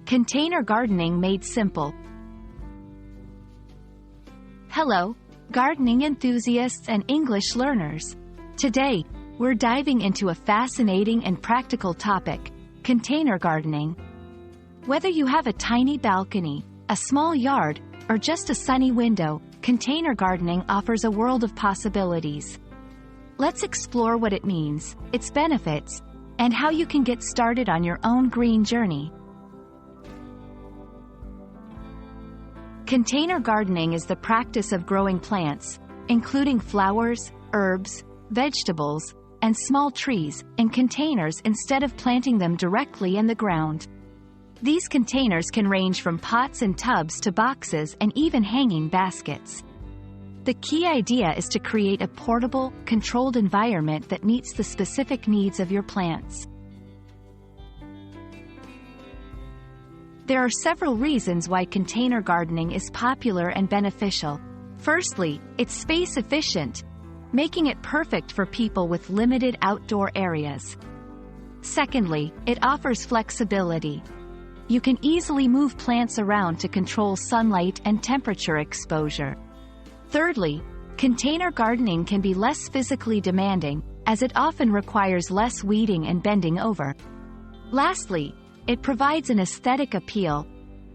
Container gardening made simple. Hello, gardening enthusiasts and English learners. Today, we're diving into a fascinating and practical topic: container gardening. Whether you have a tiny balcony, a small yard, or just a sunny window, container gardening offers a world of possibilities. Let's explore what it means, its benefits, and how you can get started on your own green journey. Container gardening is the practice of growing plants, including flowers, herbs, vegetables, and small trees, in containers instead of planting them directly in the ground. These containers can range from pots and tubs to boxes and even hanging baskets. The key idea is to create a portable, controlled environment that meets the specific needs of your plants. There are several reasons why container gardening is popular and beneficial. Firstly, it's space efficient, making it perfect for people with limited outdoor areas. Secondly, it offers flexibility. You can easily move plants around to control sunlight and temperature exposure. Thirdly, container gardening can be less physically demanding, as it often requires less weeding and bending over. Lastly, it provides an aesthetic appeal,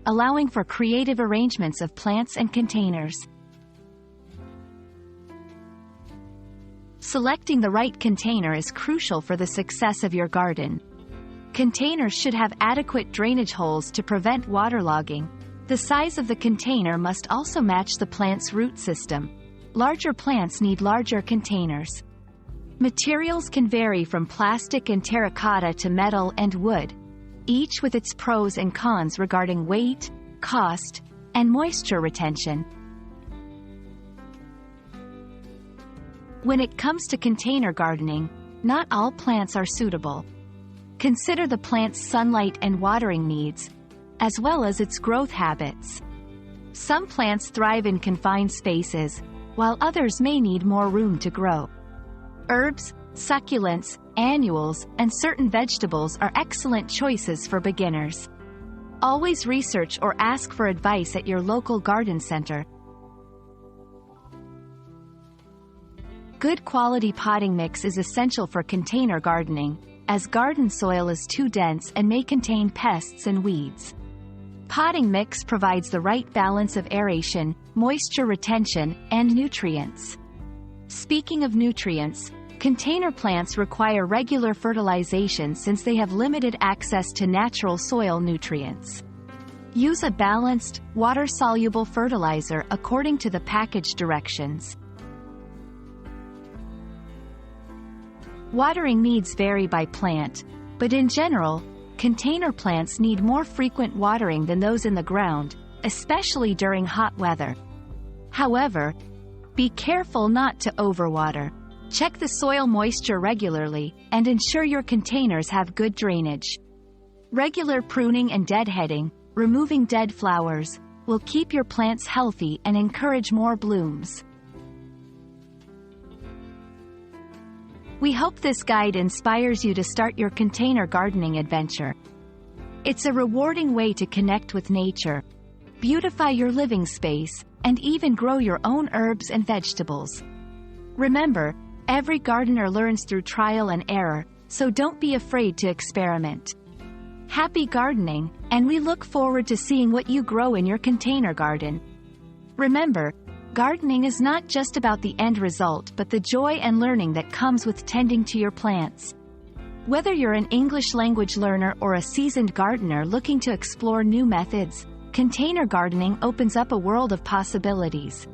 allowing for creative arrangements of plants and containers. Selecting the right container is crucial for the success of your garden. Containers should have adequate drainage holes to prevent waterlogging. The size of the container must also match the plant's root system. Larger plants need larger containers. Materials can vary from plastic and terracotta to metal and wood, each with its pros and cons regarding weight, cost, and moisture retention. When it comes to container gardening, not all plants are suitable. Consider the plant's sunlight and watering needs, as well as its growth habits. Some plants thrive in confined spaces, while others may need more room to grow. Herbs, succulents, annuals, and certain vegetables are excellent choices for beginners. Always research or ask for advice at your local garden center. Good quality potting mix is essential for container gardening, as garden soil is too dense and may contain pests and weeds. Potting mix provides the right balance of aeration, moisture retention, and nutrients. Speaking of nutrients, container plants require regular fertilization since they have limited access to natural soil nutrients. Use a balanced, water-soluble fertilizer according to the package directions. Watering needs vary by plant, but in general, container plants need more frequent watering than those in the ground, especially during hot weather. However, be careful not to overwater. Check the soil moisture regularly, and ensure your containers have good drainage. Regular pruning and deadheading, removing dead flowers, will keep your plants healthy and encourage more blooms. We hope this guide inspires you to start your container gardening adventure. It's a rewarding way to connect with nature, beautify your living space, and even grow your own herbs and vegetables. Remember, every gardener learns through trial and error, so don't be afraid to experiment. Happy gardening, and we look forward to seeing what you grow in your container garden. Remember, gardening is not just about the end result but the joy and learning that comes with tending to your plants. Whether you're an English language learner or a seasoned gardener looking to explore new methods, container gardening opens up a world of possibilities.